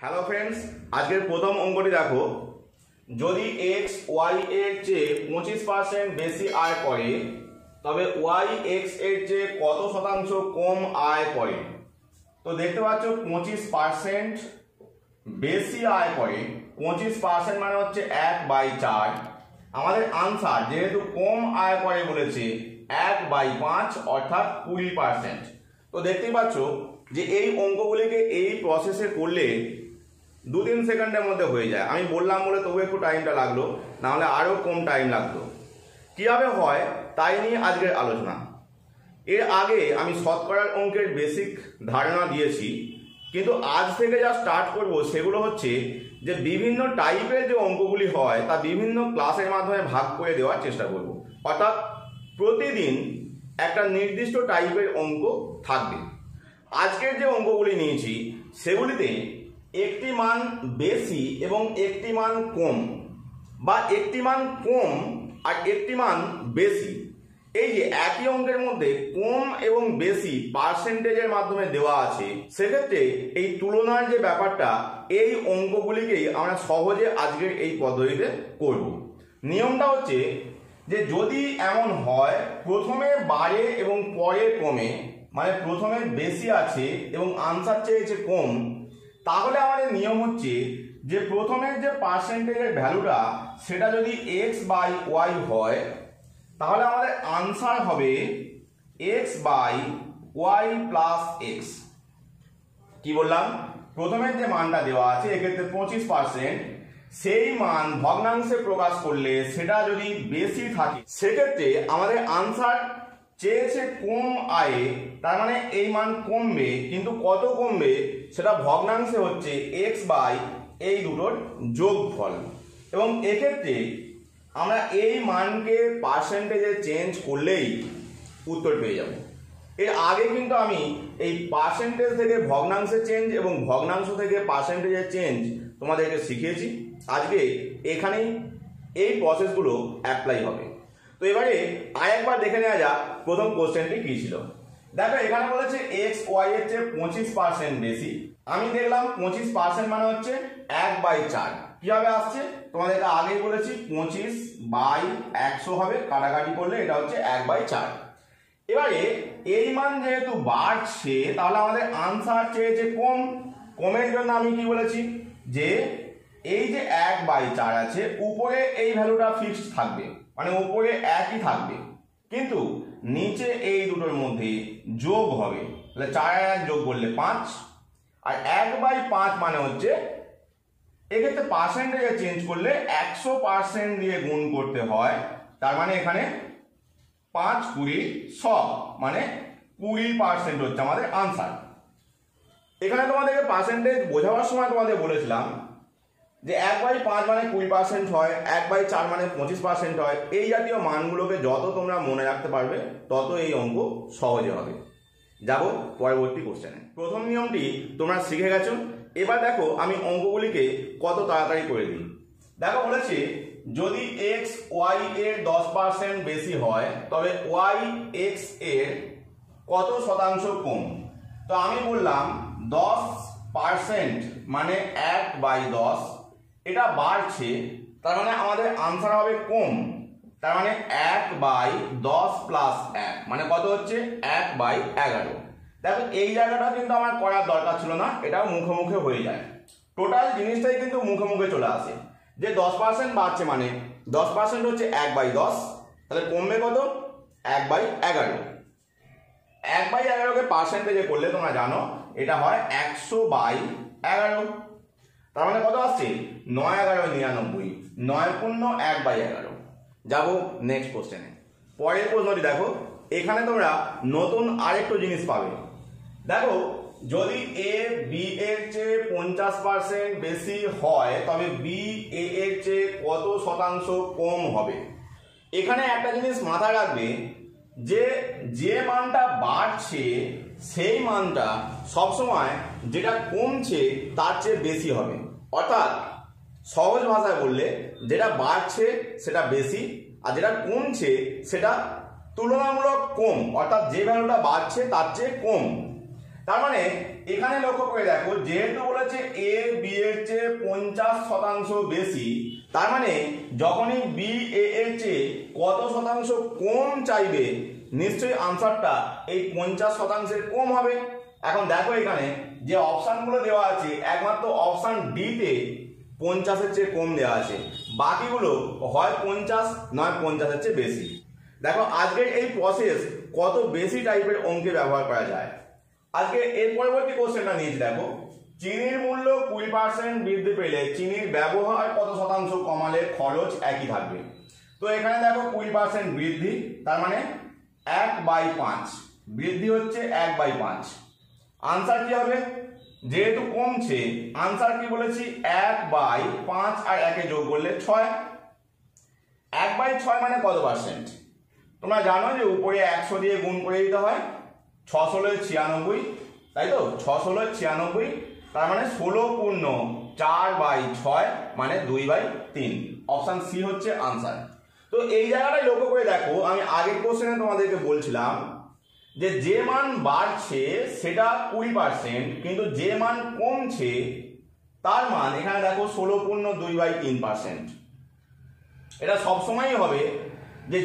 Hello friends, আজকের প্রথম অঙ্কটি দেখো। যদি এক্স ওয়াই এর চেয়ে 25% বেশি আয় করে তবে ওয়াই এক্স এর চেয়ে কত শতাংশ কম আয় করে? তো দেখতে পাচ্ছ 25% বেশি আয় করে, 25% মানে হচ্ছে 1/4। আমাদের আনসার যেহেতু কম আয় করে বলেছে 1/5 অর্থাৎ 20%। তো দেখতেই পাচ্ছ যে এই অঙ্কগুলিকে এই প্রসেসে করলে 2-3 সেকেন্ডের মধ্যে হয়ে যায়। আমি বললাম বলে তবু একটু টাইমটা লাগলো, নাহলে আরও কম টাইম লাগতো। কীভাবে হয় তাই নিয়ে আজকের আলোচনা। এর আগে আমি শতকরার অঙ্কের বেসিক ধারণা দিয়েছি, কিন্তু আজ থেকে যা স্টার্ট করব সেগুলো হচ্ছে যে বিভিন্ন টাইপের যে অঙ্কগুলি হয় তা বিভিন্ন ক্লাসের মাধ্যমে ভাগ করে দেওয়ার চেষ্টা করব। অর্থাৎ প্রতিদিন একটা নির্দিষ্ট টাইপের অঙ্ক থাকবে। আজকের যে অঙ্কগুলি নিয়েছি সেগুলিতে একটি মান বেশি এবং একটি মান কম, বা একটি মান কম আর একটি মান বেশি, এই যে একই অঙ্কের মধ্যে কম এবং বেশি পার্সেন্টেজের মাধ্যমে দেওয়া আছে, সেক্ষেত্রে এই তুলনার যে ব্যাপারটা এই অঙ্কগুলিকেই আমরা সহজে আজকের এই পদ্ধতিতে করব। নিয়মটা হচ্ছে যে যদি এমন হয় প্রথমে বাড়ে এবং পরে কমে, মানে প্রথমে বেশি আছে এবং আনসার চেয়েছে কম, তাহলে আমাদের নিয়ম হচ্ছে যে প্রথমের যে পার্সেন্টেজের ভ্যালুটা সেটা যদি x/y হয় তাহলে আমাদের আনসার হবে x/y + x। কি বললাম? প্রথমের যে মানটা দেওয়া আছে এক্ষেত্রে 25%, সেই মান ভগ্নাংশে প্রকাশ করলে সেটা যদি বেশি থাকে সেক্ষেত্রে আমাদের আনসার চেয়েছে কম আয়ে, তার মানে এই মান কমবে, কিন্তু কত কমবে সেটা ভগ্নাংশে হচ্ছে x/ এই দুটোর যোগফল। এবং এক্ষেত্রে আমরা এই মানকে পার্সেন্টেজে চেঞ্জ করলেই উত্তর পেয়ে যাব। এর আগে কিন্তু আমি এই পার্সেন্টেজ থেকে ভগ্নাংশে চেঞ্জ এবং ভগ্নাংশ থেকে পার্সেন্টেজে চেঞ্জ তোমাদেরকে শিখিয়েছি। আজকে এখানেই এই প্রসেসগুলো অ্যাপ্লাই হবে। তো এবারে আরেকবার দেখে নেওয়া যাক প্রথম কোশ্চেনটি কি ছিল। দেখো এখানে বলেছে এক্স ওয়াই এর চেয়ে 25% বেশি। আমি দেখলাম 25% মানে হচ্ছে 1/4। কিভাবে আসছে তোমাদেরকে আগেই বলেছি, 25/100 হবে, কাটাকাটি করলে এটা হচ্ছে 1/4। এবারে এই মান যেহেতু বাড়ছে তাহলে আমাদের আনসার চেয়েছে কম। কমের জন্য আমি কি বলেছি যে এই যে 1/4 আছে উপরে এই ভ্যালুটা ফিক্সড থাকবে, মানে উপরে একই থাকবে, কিন্তু নিচে এই দুটোর মধ্যে যোগ হবে। তাহলে 4 আর 1 যোগ করলে 5, আর 1/5 মানে হচ্ছে এক্ষেত্রে পার্সেন্টেজে চেঞ্জ করলে 100% দিয়ে গুণ করতে হয়। তার মানে এখানে 5 20 100 মানে 20% হচ্ছে আমাদের আনসার। এখানে তোমাদেরকে পার্সেন্টেজ বোঝাবার সময় তোমাদের বলেছিলাম যে 1/5 মানে 20% হয়, 1/4 মানে 25% হয়। এই জাতীয় মানগুলোকে যত তোমরা মনে রাখতে পারবে তত এই অঙ্ক সহজে হবে। যাব পরবর্তী কোশ্চেনে। প্রথম নিয়মটি তোমরা শিখে গেছো। এবার দেখো আমি অঙ্কগুলিকে কত তাড়াতাড়ি করে দিই। দেখো বলেছে যদি এক্স ওয়াই এর 10% বেশি হয় তবে ওয়াই এক্স এর কত শতাংশ কম? তো আমি বললাম 10% মানে 1/10, এটা বাড়ছে, তার মানে আমাদের আনসার হবে কম। তার মানে 1/10 + 1 মানে কত হচ্ছে 1/11। দেখো এই জায়গাটা কিন্তু আমার করার দরকার ছিল না, এটাও মুখে মুখে হয়ে যায়। টোটাল জিনিসটাই কিন্তু মুখে মুখে চলে আসে যে 10% বাড়ছে মানে 10% হচ্ছে 1/10, তাহলে কমবে কত 1/11। 1/11কে পার্সেন্টেজে করলে তোমরা জানো এটা হয় 100/11। তার মানে কত আসছে 9-11-99, 9×1/11। যাবো নেক্সট কোশ্চেনে। পরের প্রশ্নটি দেখো, এখানে তোমরা নতুন আরেকটু জিনিস পাবে। দেখো যদি এ বি এর চেয়ে 50% বেশি হয় তবে বি এ এর চেয়ে কত শতাংশ কম হবে? এখানে একটা জিনিস মাথায় রাখবে যে যে মানটা বাড়ছে সেই মানটা সবসময় যেটা কমছে তার চেয়ে বেশি হবে। অর্থাৎ সহজ ভাষায় বললে যেটা বাড়ছে সেটা বেশি আর যেটা কমছে সেটা তুলনামূলক কম, অর্থাৎ যে ভ্যালুটা বাড়ছে তার চেয়ে কম। তার মানে এখানে লক্ষ্য করে দেখো যেহেতু বলেছে এ বি চেয়ে 50% বেশি, তার মানে যখনই বি এ এর চেয়ে কত শতাংশ কম চাইবে নিশ্চয়ই আনসারটা এই 50% কম হবে। এখন দেখো এখানে যে অপশানগুলো দেওয়া আছে একমাত্র অপশান ডি তে 50-এর চেয়ে কম দেওয়া আছে, বাকিগুলো হয় 50 নয় 50-এর চেয়ে বেশি। দেখো আজকের এই প্রসেস কত বেশি টাইপের অঙ্কে ব্যবহার করা যায়। আজকে এর পরবর্তী কোশ্চেনটা নিয়েছি, দেখো চিনির মূল্য 20% বৃদ্ধি পেলে চিনির ব্যবহার কত শতাংশ কমালে খরচ একই থাকবে। তো এখানে দেখো 20% বৃদ্ধি, তার মানে 1/5 বৃদ্ধি হচ্ছে 1/5। আনসার কি হবে? যেহেতু কমছে আনসার কি বলেছি 1/5 আর 1 যোগ করলে 6। 1/6 মানে কত পার্সেন্ট? তোমরা জানো যে উপরে 100 দিয়ে গুণ করে দিতে হয়, 6 ষোলো 96, তাই তো 6 ষোলো 96, তার মানে 16 পূর্ণ 4/6 মানে 2/3। অপশন সি হচ্ছে আনসার। তো এই জায়গাটায় লক্ষ্য করে দেখো, আমি আগের কোশ্চেনে তোমাদেরকে বলছিলাম যে মান বাড়ছে সেটা 20%, কিন্তু যে মান কমছে তার মান এখানে দেখো 16 পূর্ণ 2/3%। এটা সবসময়ই হবে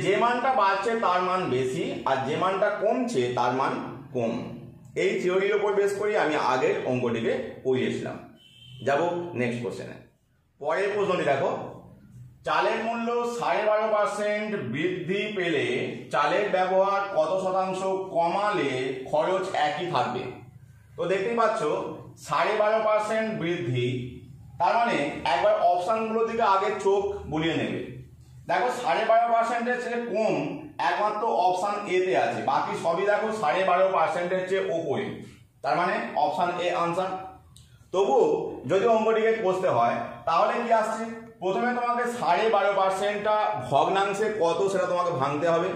যে মানটা বাড়ছে তার মান বেশি আর যে মানটা কমছে তার মান কম। এই থিওরির উপর বেস করে আমি আগের অঙ্কটিকে পড়িয়েছিলাম। যাব নেক্সট কোশ্চেনে। পরের প্রশ্নটি দেখো, চালের মূল্য 12.5% বৃদ্ধি পেলে চালের ব্যবহার কত শতাংশ কমালে খরচ একই থাকবে। তো দেখতেই পাচ্ছ 12.5% বৃদ্ধি, তার মানে একবার অপশানগুলোর দিকে আগে চোখ বুলিয়ে নেবে। দেখো 12.5%-এর চেয়ে কম একমাত্র অপশান এ তে আছে, বাকি সবই দেখো 12.5%-এর চেয়ে ওপরে, তার মানে অপশান এ আনসার। তবুও যদি অঙ্কটিকে কষতে হয় তাহলে কি আসছে? প্রথমে তোমাকে 12.5%টা ভগ্নাংশে কত সেটা তোমাকে ভাঙতে হবে।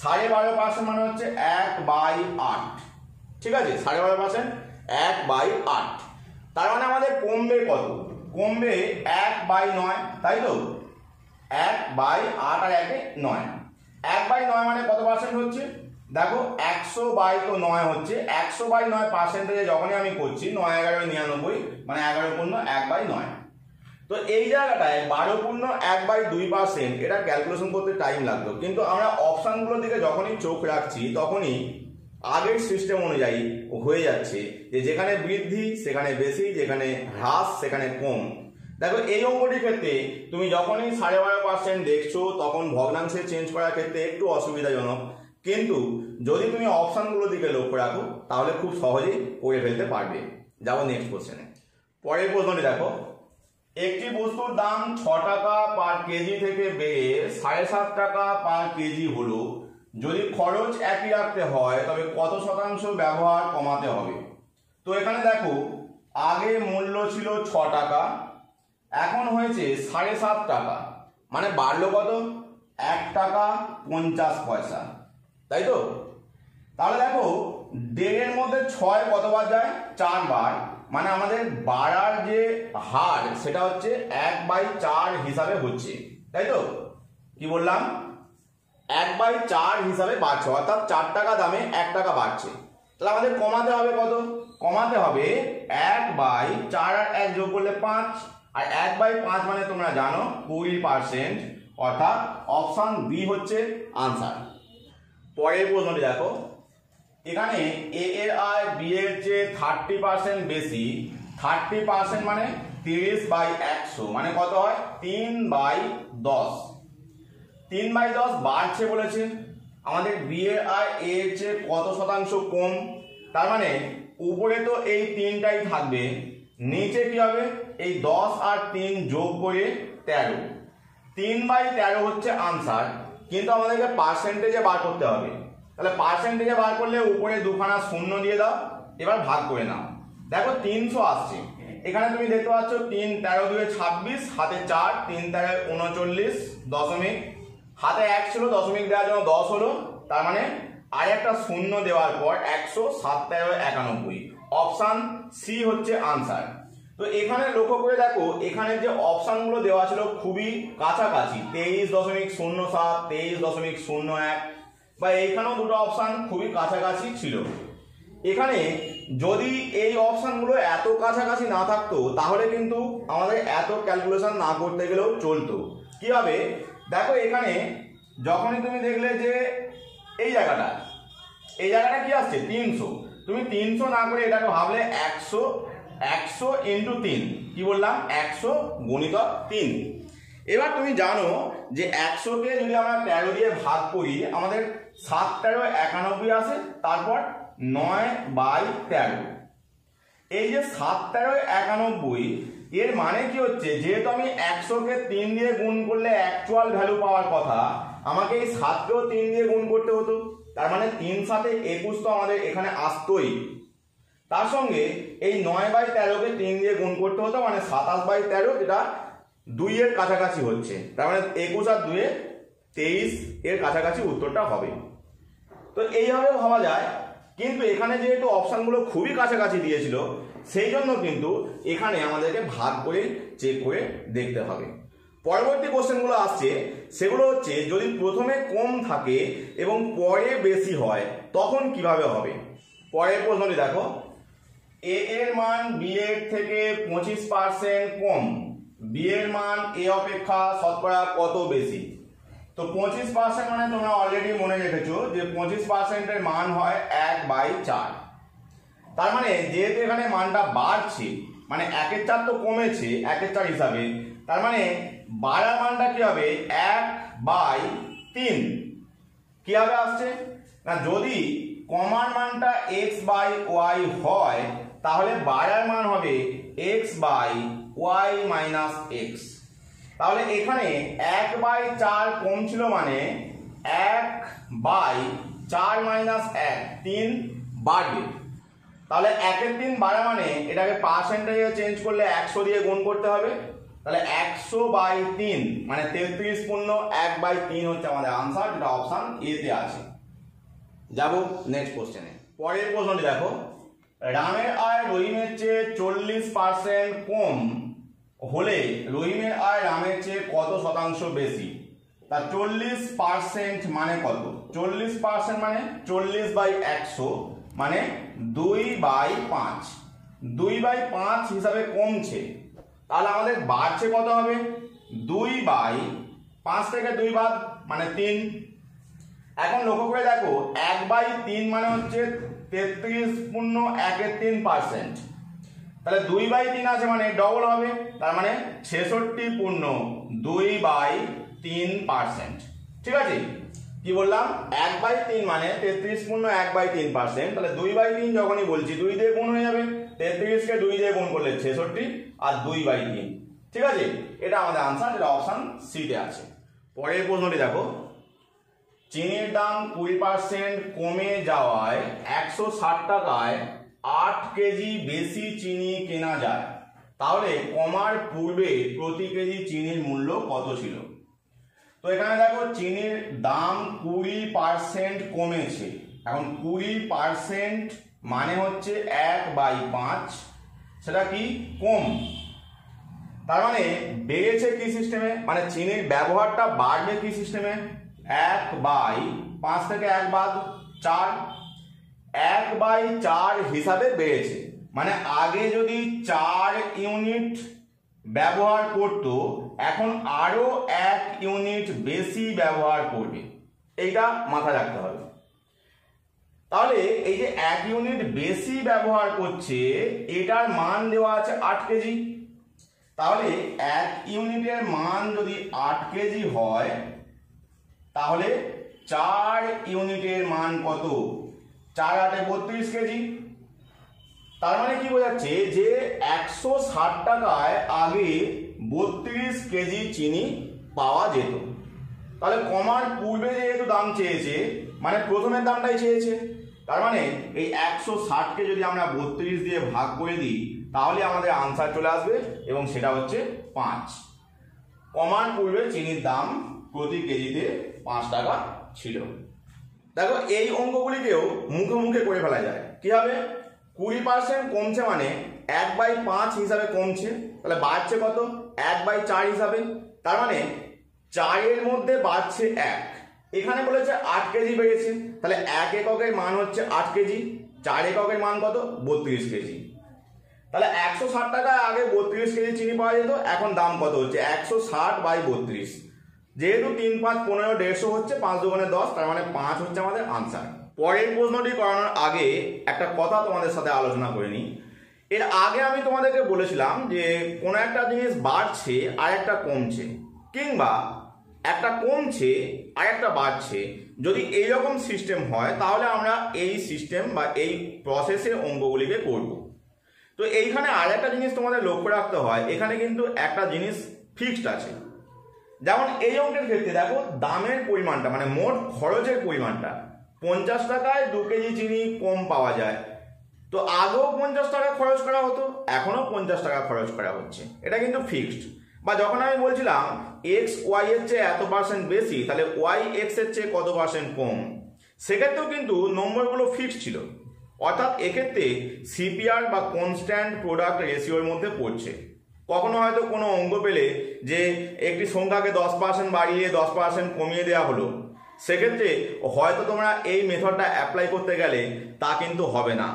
12.5% মানে হচ্ছে 1/8, ঠিক আছে? 12.5% 1/8, তার মানে আমাদের কমবে কত? কমবে 1/9, তাই তো 1/8 আর 1 9, 1/9 মানে কত পার্সেন্ট হচ্ছে? দেখো 100/9 হচ্ছে, 100/9% যখনই আমি করছি 9 11 99 মানে 11 পূর্ণ 1/9। তো এই জায়গাটায় 12 পূর্ণ 1/2%, এটা ক্যালকুলেশন করতে টাইম লাগতো, কিন্তু আমরা অপশানগুলোর দিকে যখনই চোখ রাখছি তখনই আগের সিস্টেম অনুযায়ী হয়ে যাচ্ছে যে যেখানে বৃদ্ধি সেখানে বেশি, যেখানে হ্রাস সেখানে কম। দেখো এই অঙ্কটির ক্ষেত্রে তুমি যখনই 12.5% দেখছো তখন ভগ্নাংশে চেঞ্জ করার ক্ষেত্রে একটু অসুবিধাজনক, কিন্তু যদি তুমি অপশানগুলোর দিকে লক্ষ্য রাখো তাহলে খুব সহজেই করে ফেলতে পারবে। যাবো নেক্সট কোশ্চেনে। পরের প্রশ্নটি দেখো, একটি বস্তুর দাম 6 টাকা পার কেজি থেকে বেড়ে 7.5 টাকা পার কেজি হলো, যদি খরচ একই রাখতে হয় তবে কত শতাংশ ব্যবহার কমাতে হবে। তো এখানে দেখো আগে মূল্য ছিল 6 টাকা, এখন হয়েছে 7.5 টাকা, মানে বাড়লো কত? 1 টাকা 50 পয়সা, তাই তো? তাহলে দেখো 1.5-এর মধ্যে 6 কতবার যায়? 4 বার, মানে আমাদের বাড়ার যে হার সেটা হচ্ছে 1/4 হিসাবে হচ্ছে, তাই তো? কি বললাম? 1/4 হিসাবে বাড়ছে, অর্থাৎ 4 টাকা দামে 1 টাকা বাড়ছে। তাহলে আমাদের কমাতে হবে কত? কমাতে হবে 1/4 আর 1 যোগ করলে 5, আর 1/5 মানে তোমরা জানো 20%, অর্থাৎ অপশন বি হচ্ছে আনসার। পরের প্রশ্নটি দেখো, এখানে এ এর আয় বি এর চেয়ে 30% বেশি, 30% মানে 30/100 মানে কত হয়? 3/10। 3/10 বাড়ছে বলেছে, আমাদের বি এর আয় এ এর চেয়ে কত শতাংশ কম, তার মানে উপরে তো এই 3টাই থাকবে, নিচে কি হবে? এই 10 আর 3 যোগ করে 13, 3/13 হচ্ছে আনসার। কিন্তু আমাদেরকে পার্সেন্টেজে বার করতে হবে, তাহলে পার্সেন্টেজে বার করলে উপরে দুখানা শূন্য দিয়ে দাও, এবার ভাগ করে নাও। দেখো 300 আসছে, এখানে তুমি দেখতে পাচ্ছ 3 13 2 26, হাতে 4, 3 13 39 দশমিক, হাতে 1 ছিল দশমিক দেওয়ার জন্য 10 হলো, তার মানে আর একটা শূন্য দেওয়ার পর 100, 7 13 91, অপশান সি হচ্ছে আনসার। তো এখানে লক্ষ্য করে দেখো এখানে যে অপশানগুলো দেওয়া ছিল খুবই কাছাকাছি, 23.07, 23.01, বা এইখানেও দুটো অপশান খুবই কাছাকাছি ছিল, এখানে যদি এই অপশানগুলো এত কাছাকাছি না থাকতো তাহলে কিন্তু আমাদের এত ক্যালকুলেশন না করতে গেলেও চলতো। কীভাবে? দেখো এখানে যখনই তুমি দেখলে যে এই জায়গাটা কি আসছে 300, তুমি 300 না করে এটাকে ভাবলে 100 ইন্টু 3, কি বললাম 100 গুণিতক 3। এবার তুমি জানো যে 100কে যদি আমরা 13 দিয়ে ভাগ করি আমাদের 7×13 আসে, তারপর 9/13। এই যে 7×13 এর মানে কি হচ্ছে, যেহেতু আমি 100কে 3 দিয়ে গুণ করলে অ্যাকচুয়াল ভ্যালু পাওয়ার কথা, আমাকে এই 7কেও 3 দিয়ে গুণ করতে হতো, তার মানে 3 × 7 = 21 তো আমাদের এখানে আসতোই। তার সঙ্গে এই 9/13কে 3 দিয়ে গুণ করতে হতো, মানে 27/13, যেটা 2 এর কাছাকাছি হচ্ছে, তার মানে 21 আর 2 23 এর কাছাকাছি উত্তরটা হবে। তো এইভাবে ভাবা যায়, কিন্তু এখানে যেহেতু অপশানগুলো খুবই কাছাকাছি দিয়েছিল সেই জন্য কিন্তু এখানে আমাদেরকে ভাগ করে চেক করে দেখতে হবে। পরবর্তী কোশ্চেনগুলো আসছে, সেগুলো হচ্ছে যদি প্রথমে কম থাকে এবং পরে বেশি হয় তখন কিভাবে হবে। পরের প্রশ্নটি দেখো, এ এর মান বি এর থেকে 25% কম, বি এর মান এ অপেক্ষা শতকরা কত বেশি। তো 25% মানে তোমরা অলরেডি মনে রেখেছো যে 25% এর মান হয় 1/4। তার মানে যেহেতু এখানে মানটা বাড়ছে, মানে 1/4 তো কমেছে 1/4 হিসাবে, তার মানে বাড়ার মানটা কি হবে 1/3। কিভাবে আসছে না, যদি কমার মানটা x/y হয় তাহলে বাড়ার মান হবে x/y - x। তাহলে এখানে 1/4 কম ছিল মানে 1/4 - 1, 3 বাড়বে। তাহলে 1/3 বাড়া মানে এটাকে পার্সেন্টেজে চেঞ্জ করলে 100 দিয়ে গুণ করতে হবে, তাহলে 100/3 মানে 33 পূর্ণ 1/3 হচ্ছে আমাদের আনসার, যেটা অপশন এ তে আছে। যাব নেক্সট কোশ্চেনে। পরের প্রশ্নটি দেখো, রামের আয় রহিমের চেয়ে 40% কম হলে রহিমের আয় রামের চেয়ে কত শতাংশ বেশি। তা 40% মানে কত? 40% মানে 40/100 মানে 2/5। 2/5 হিসাবে কমছে, তাহলে আমাদের বাড়ছে কত হবে 2/5 থেকে 2 বাদ মানে 3। এখন লক্ষ্য করে দেখো 1/3 মানে হচ্ছে 33 পূর্ণ 1/3%, তাহলে 2/3 আছে মানে ডবল হবে, তার মানে 66 পূর্ণ 2/3%। ঠিক আছে, কি বললাম 1/3 মানে 33 পূর্ণ 1/3%, তাহলে 2/3 যখনই বলছি 2 দিয়ে গুণ হয়ে যাবে, 33 কে 2 দিয়ে গুণ করলে 66 আর 2/3। ঠিক আছে, এটা আমাদের আনসার, যেটা অপশন সি তে আছে। পরের প্রশ্নটি দেখো, চিনির দাম 20% কমে যাওয়ায় 160 টাকায় 8 কেজি বেশি চিনি কেনা যায়, তাহলে কমার পূর্বে প্রতি কেজি চিনির মূল্য কত ছিল। তো এখানে দেখো চিনির দাম 20% কমেছে, এখন 20% মানে হচ্ছে 1/5, সেটা কি কম, তার মানে বেড়েছে কি সিস্টেমে, মানে চিনির ব্যবহারটা বাড়বে কি সিস্টেমে, 1/5 থেকে 1 বাদ 4, 1/4 হিসাবে বেড়েছে, মানে আগে যদি 4 ইউনিট ব্যবহার করত এখন আরো 1 ইউনিট বেশি ব্যবহার করবে, এইটা মাথায় রাখতে হবে। তাহলে এই যে 1 ইউনিট বেশি ব্যবহার করছে এটার মান দেওয়া আছে 8 কেজি, তাহলে 1 ইউনিটের মান যদি 8 কেজি হয় তাহলে 4 ইউনিটের মান কত, 4 × 8 = 32 কেজি। তার মানে কি বোঝাচ্ছে যে 160 টাকায় আগে 32 কেজি চিনি পাওয়া যেত। তাহলে কমার পূর্বে যেহেতু দাম চেয়েছে মানে প্রথমের দামটাই চেয়েছে, তার মানে এই 160কে যদি আমরা 32 দিয়ে ভাগ করে দিই তাহলে আমাদের আনসার চলে আসবে এবং সেটা হচ্ছে 5। কমার পূর্বে চিনির দাম প্রতি কেজিতে 5 টাকা ছিল। দেখো এই অঙ্কগুলিকেও মুখে মুখে করে ফেলা যায়। কি হবে, 20% কমছে মানে 1/5 হিসাবে কমছে, তাহলে বাড়ছে কত 1/4 হিসাবে, তার মানে 4 এর মধ্যে বাড়ছে 1। এখানে বলেছে 8 কেজি বেড়েছে, তাহলে 1 এককের মান হচ্ছে 8 কেজি, 4 এককের মান কত 32 কেজি। তাহলে 160 টাকায় আগে 32 কেজি চিনি পাওয়া যেত, এখন দাম কত হচ্ছে 160/32। যেহেতু 3 5 15 150 হচ্ছে, 5 দুগুণে 10, তার মানে 5 হচ্ছে আমাদের আনসার। পরের প্রশ্নটি করানোর আগে একটা কথা তোমাদের সাথে আলোচনা করে নিই। এর আগে আমি তোমাদেরকে বলেছিলাম যে কোনো একটা জিনিস বাড়ছে আর একটা কমছে, কিংবা একটা কমছে আর একটা বাড়ছে, যদি এইরকম সিস্টেম হয় তাহলে আমরা এই সিস্টেম বা এই প্রসেসের অঙ্কগুলিকে করব। তো এইখানে আর একটা জিনিস তোমাদের লক্ষ্য রাখতে হয়, এখানে কিন্তু একটা জিনিস ফিক্সড আছে। যেমন এই অঙ্কের ক্ষেত্রে দেখো দামের পরিমাণটা মানে মোট খরচের পরিমাণটা 50 টাকায় 2 কেজি চিনি কম পাওয়া যায়। তো আগেও 50 টাকা খরচ করা হতো, এখনও 50 টাকা খরচ করা হচ্ছে, এটা কিন্তু ফিক্সড। বা যখন আমি বলছিলাম এক্স ওয়াই এর চেয়ে এত পার্সেন্ট বেশি, তাহলে ওয়াই এক্স এর চেয়ে কত পার্সেন্ট কম, সেক্ষেত্রেও কিন্তু নম্বরগুলো ফিক্সড ছিল। অর্থাৎ এক্ষেত্রে সিপিআর বা কনস্ট্যান্ট প্রোডাক্ট রেশিওর মধ্যে পড়ছে। কখনো হয়তো কোনো অঙ্ক পেলে যে একটি সংখ্যাকে 10% বাড়িয়ে 10% কমিয়ে দেওয়া হলো, সেক্ষেত্রে হয়তো তোমরা এই মেথডটা অ্যাপ্লাই করতে গেলে তা কিন্তু হবে না।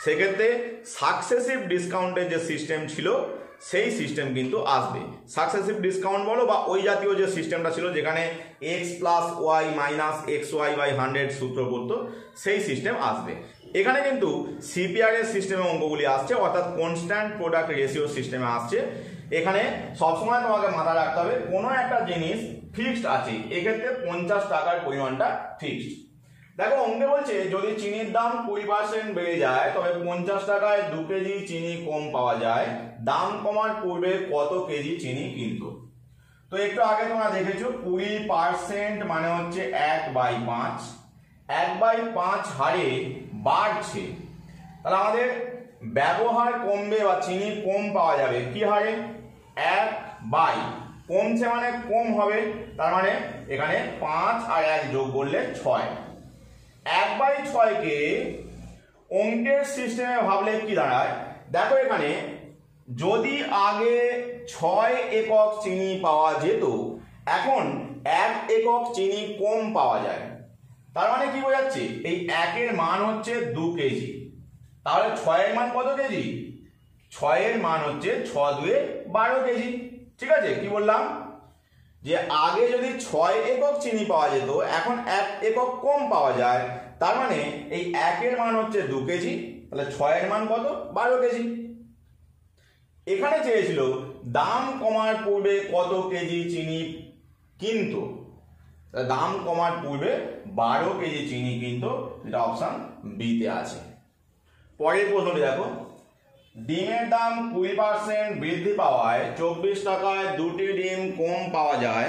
সেক্ষেত্রে সাকসেসিভ ডিসকাউন্টের যে সিস্টেম ছিল সেই সিস্টেম কিন্তু আসবে। সাকসেসিভ ডিসকাউন্ট বলো বা ওই জাতীয় যে সিস্টেমটা ছিল যেখানে X plus Y minus X Y by 100 সূত্র পড়তো, সেই সিস্টেম আসবে। এখানে কিন্তু সিপিআর এর সিস্টেমে অঙ্কগুলি আসছে, অর্থাৎ কনস্ট্যান্ট প্রোডাক্ট রেশিও সিস্টেমে আসছে। এখানে সবসময় তোমাকে মাথায় রাখতে হবে কোনো একটা জিনিস ফিক্সড আছে, এক্ষেত্রে 50 টাকার পরিমাণটা ফিক্সড। দেখো অঙ্কে বলছে যদি চিনির দাম 20% বেড়ে যায় তবে 50 টাকায় 2 কেজি চিনি কম পাওয়া যায়, দাম কমার পূর্বে কত কেজি চিনি কিনতো। তো একটু আগে তোমরা দেখেছো 20% মানে হচ্ছে 1/5, 1/5 হারে বাড়ছে। তাহলে আমাদের ব্যবহার কমবে বা চিনি কম পাওয়া যাবে কি হারে 1/, কমছে মানে কম হবে, তার মানে এখানে 5 আর 1 যোগ করলে 6। 1/6 কে অঙ্কের সিস্টেমে ভাবলে কি দাঁড়ায়, দেখো এখানে যদি আগে 6 একক চিনি পাওয়া যেত, এখন 1 একক চিনি কম পাওয়া যায়। তার মানে কি বোঝাচ্ছে এই 1 এর মান হচ্ছে 2 কেজি। তাহলে 6 এর মান কত কেজি, 6 এর মান হচ্ছে 6 দুয়ে 12 কেজি। ঠিক আছে, কি বললাম যে আগে যদি 6 একক চিনি পাওয়া যেত, এখন 1 একক কম পাওয়া যায়, তার মানে এই 1 এর মান হচ্ছে 2 কেজি, তাহলে 6 এর মান কত 12 কেজি। এখানে চেয়েছিল দাম কমার পূর্বে কত কেজি চিনি কিনতো, দাম কমার পূর্বে 12 কেজি চিনি কিনতো, যেটা অপশন বি তে আছে। পরের প্রশ্নটি দেখো ডিমের দাম 20% বৃদ্ধি পাওয়ায় 24 টাকায় 2টি ডিম কম পাওয়া যায়,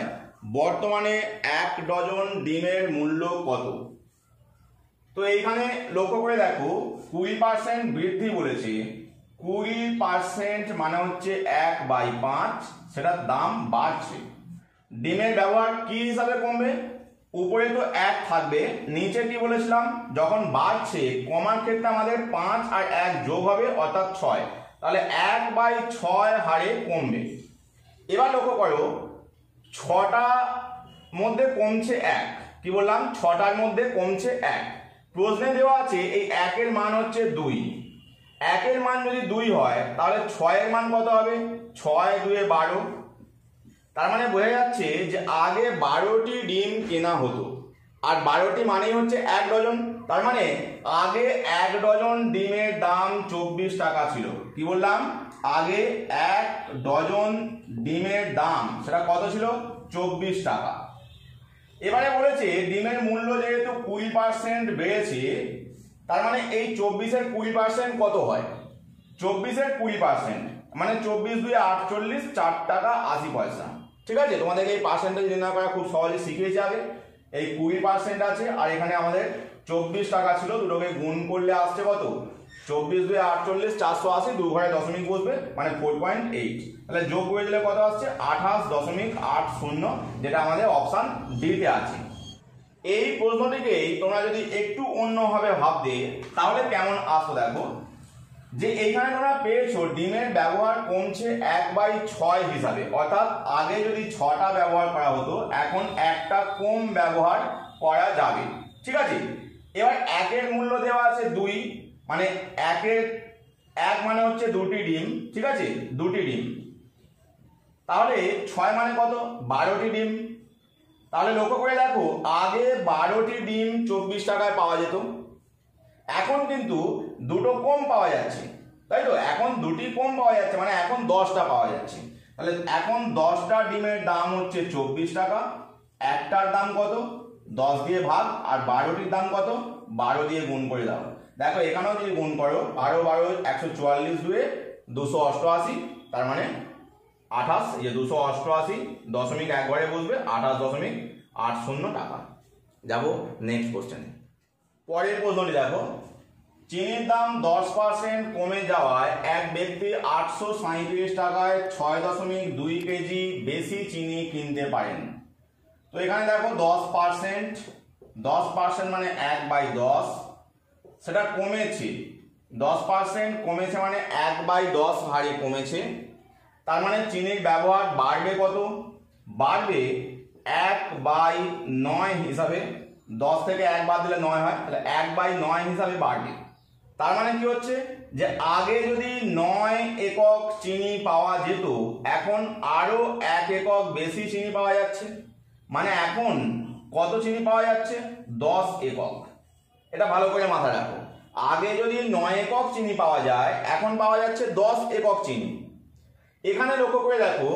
বর্তমানে 1 ডজন ডিমের মূল্য কত। তো এইখানে লক্ষ্য করে দেখো 20% বৃদ্ধি বলেছে, 20% মানে হচ্ছে 1/5, সেটার দাম বাড়ছে। ডিমের ব্যবহার কি হিসাবে কমবে, উপরে তো 1 থাকবে, নিচে কি বলেছিলাম যখন বাড়ছে কমার ক্ষেত্রে আমাদের 5 আর 1 যোগ হবে অর্থাৎ 6, তাহলে 1/6 হারে কমবে। এবার লক্ষ্য করো 6টার মধ্যে কমছে 1, কি বললাম 6টার মধ্যে কমছে 1। প্রশ্নে দেওয়া আছে এই 1 এর মান হচ্ছে 2, 1 এর মান যদি 2 হয় তাহলে 6 এর মান কত হবে, 6 দুয়ে 12। তার মানে বোঝা যাচ্ছে যে আগে 12টি ডিম কেনা হতো, আর 12টি মানেই হচ্ছে 1 ডজন। তার মানে আগে 1 ডজন ডিমের দাম 24 টাকা ছিল। কি বললাম আগে 1 ডজন ডিমের দাম সেটা কত ছিল 24 টাকা। এবারে বলেছে ডিমের মূল্য যেহেতু 20% বেড়েছে, তার মানে এই 24 এর 20% কত হয়, 24 এর 20% মানে 24 দুই 48, 4 টাকা 80 পয়সা। ঠিক আছে, তোমাদের এই পার্সেন্টেজ নির্ণয় করা খুব সহজে শিখিয়েছি আগে। এই 20% আছে আর এখানে আমাদের 24 টাকা ছিল, দুটোকে গুণ করলে আসছে কত 24 দুই 48, 480, 2 ঘরে দশমিক বসবে মানে 4.8, তাহলে যোগ করে দিলে কত আসছে 28.80, যেটা আমাদের অপশন ডি তে আছে। এই প্রশ্নটিকেই তোমরা যদি একটু অন্যভাবে ভাবতে তাহলে কেমন আসতো, দেখো যে এইখানে তোমরা পেয়েছো ডিমের ব্যবহার কমছে 1/6 হিসাবে, অর্থাৎ আগে যদি 6টা ব্যবহার করা হতো এখন 1টা কম ব্যবহার করা যাবে। ঠিক আছে, এবার 1 এর মূল্য দেওয়া আছে 2, মানে একের এক মানে হচ্ছে দুটি ডিম, ঠিক আছে, দুটি ডিম। তাহলে 6 মানে কত? 12টি ডিম। তাহলে লক্ষ্য করে দেখো, আগে 12টি ডিম 24 টাকায় পাওয়া যেত, এখন কিন্তু দুটো কম পাওয়া যাচ্ছে, তাই তো? এখন দুটি কম পাওয়া যাচ্ছে, মানে এখন 10টা পাওয়া যাচ্ছে। তাহলে এখন 10টা ডিমের দাম হচ্ছে 24 টাকা। একটার দাম কত? 10 দিয়ে ভাগ, আর 12টির দাম কত? 12 দিয়ে গুণ করে দাও। দেখো এখানেও যদি গুণ করো, 12 12 144 দুয়ে 288, তার মানে 28, এই যে 288 দশমিক একবারে বুঝবে 28.80 টাকা। যাব নেক্সট কোশ্চেনে। পরের প্রশ্নটি দেখো, চিনির দাম 10% কমে যাওয়ায় এক ব্যক্তি 837 টাকায় 6.2 কেজি বেশি চিনি কিনতে পারেন। তো এখানে দেখো 10% মানে 1/10, সেটা কমেছে। 10% কমেছে মানে 1/10 হারে কমেছে। তার মানে চিনির ব্যবহার বাড়বে কত? বাড়বে 1/9 হিসাবে। 10 থেকে 1 বাদ দিলে 9 হয়, তাহলে 1/9 হিসাবে বাড়বে। তার মানে কি হচ্ছে যে আগে যদি 9 একক চিনি পাওয়া যেত, এখন আরো 1 একক বেশি চিনি পাওয়া যাচ্ছে। মানে এখন কত চিনি পাওয়া যাচ্ছে? 10 একক। এটা ভালো করে মাথায় রাখো, আগে যদি 9 একক চিনি পাওয়া যায়, এখন পাওয়া যাচ্ছে 10 একক চিনি। এখানে লক্ষ্য করে দেখো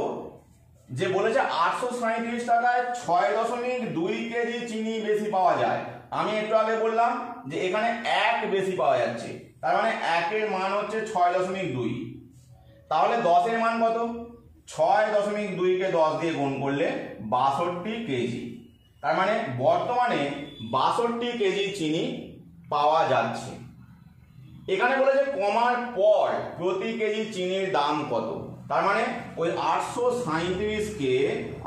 যে বলেছে 837 টাকায় 6.2 কেজি চিনি বেশি পাওয়া যায়। আমি একটু আগে বললাম যে এখানে 1 বেশি পাওয়া যাচ্ছে, তার মানে 1 এর মান হচ্ছে 6.2। তাহলে 10 এর মান কত? 6.2 কে 10 দিয়ে গুণ করলে 62 কেজি। তার মানে বর্তমানে 62 কেজি চিনি পাওয়া যাচ্ছে। এখানে বলেছে কমার পর প্রতি কেজি চিনির দাম কত। তার মানে ওই 837 কে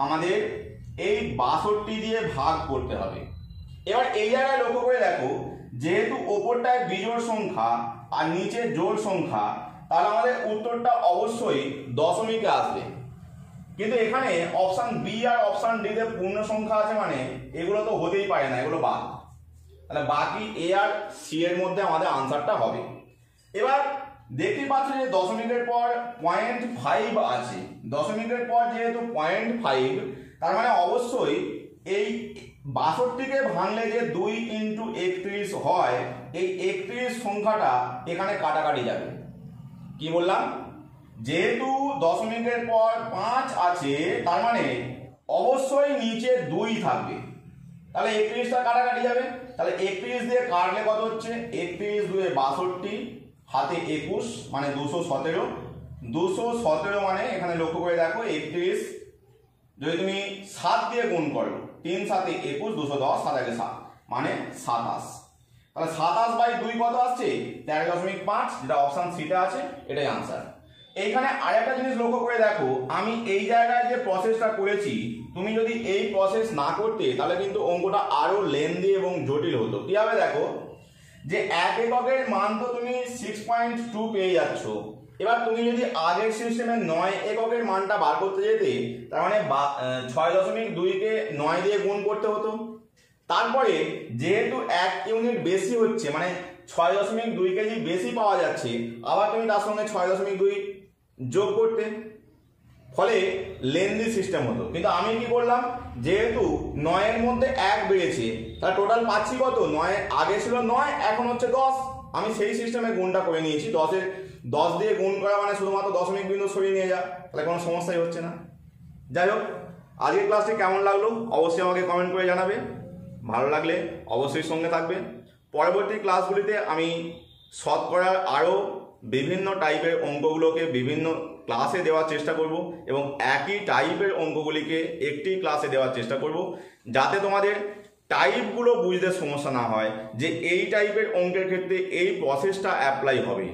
আমাদের এই 62 দিয়ে ভাগ করতে হবে। এবার এই জায়গায় লক্ষ্য করে দেখো, যেহেতু ওপরটায় বিজোড় সংখ্যা আর নিচে জোড় সংখ্যা, তাহলে আমাদের উত্তরটা অবশ্যই দশমিকে আসবে। কিন্তু এখানে অপশন বি আর অপশন ডি তে পূর্ণ সংখ্যা আছে, মানে এগুলো তো হতেই পারে না, এগুলো বাদ। তাহলে বাকি এ আর সি এর মধ্যে আমাদের আনসারটা হবে। এবার দেখতে পাচ্ছ যে দশমিকের পর 0.5 আছে। দশমিকের পর যেহেতু 0.5, তার মানে অবশ্যই এই 62কে ভাঙলে যে 2 × 31 হয়, এই 31 সংখ্যাটা এখানে কাটাকাটি যাবে। কি বললাম? যেহেতু দশমিকের পর 5 আছে, তার মানে অবশ্যই নিচে 2 থাকবে। তাহলে 31টা কাটাকাটি যাবে। তাহলে 31 দিয়ে কাটলে কত হচ্ছে? 31 2 62, হাতে 21 মানে 217। 217 মানে এখানে লক্ষ্য করে দেখো 31 যদি তুমি 7 দিয়ে গুণ করো, 3 7 21, 210, 7 1 7 মানে 27। তাহলে 27/2 কত আসছে? 13.5, যেটা অপশন সিটা আছে, এটাই আনসার। এইখানে আরেকটা জিনিস লক্ষ্য করে দেখো, আমি এই জায়গায় যে প্রসেসটা করেছি, তুমি যদি এই প্রসেস না করতে তাহলে কিন্তু অঙ্কটা আরো লেন্দি এবং জটিল হতো। কি হবে দেখো, যে 1 এককের মান তো তুমি 6.2 পেয়ে যাচ্ছ। এবার তুমি যদি আগের সিস্টেমে 9 এককের মানটা বার করতে যেতে, তার মানে 6.2 কে 9 দিয়ে গুণ করতে হতো। তারপরে যেহেতু 1 ইউনিট বেশি হচ্ছে, মানে 6.2 কেজি বেশি পাওয়া যাচ্ছে, আবার তুমি তার সঙ্গে 6.2 যোগ করতে, ফলে লেন্দি সিস্টেম হতো। কিন্তু আমি কি করলাম, যেহেতু 9 এর মধ্যে 1 বেড়েছে, তাহলে টোটাল পাচ্ছি কত? 9 আগে ছিল 9, এখন হচ্ছে 10। আমি সেই সিস্টেমে গুণটা করে নিয়েছি। 10 দিয়ে গুণ করা মানে শুধুমাত্র দশমিক বিন্দু সরিয়ে নিয়ে যা, তাহলে কোনো সমস্যাই হচ্ছে না। যাই হোক, আজকের ক্লাসটি কেমন লাগলো অবশ্যই আমাকে কমেন্ট করে জানাবে। ভালো লাগলে অবশ্যই সঙ্গে থাকবে। পরবর্তী ক্লাসগুলিতে আমি শতকরার আরও বিভিন্ন টাইপের অঙ্কগুলোকে বিভিন্ন ক্লাসে দেওয়ার চেষ্টা করব, এবং একই টাইপের অঙ্কগুলিকে একটি ক্লাসে দেওয়ার চেষ্টা করব, যাতে তোমাদের টাইপগুলো বুঝতে সমস্যা না হয় যে এই টাইপের অঙ্কের ক্ষেত্রে এই প্রসেসটা অ্যাপ্লাই হবে।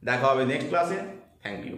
দেখা হবে নেক্সট ক্লাসে। Thank you.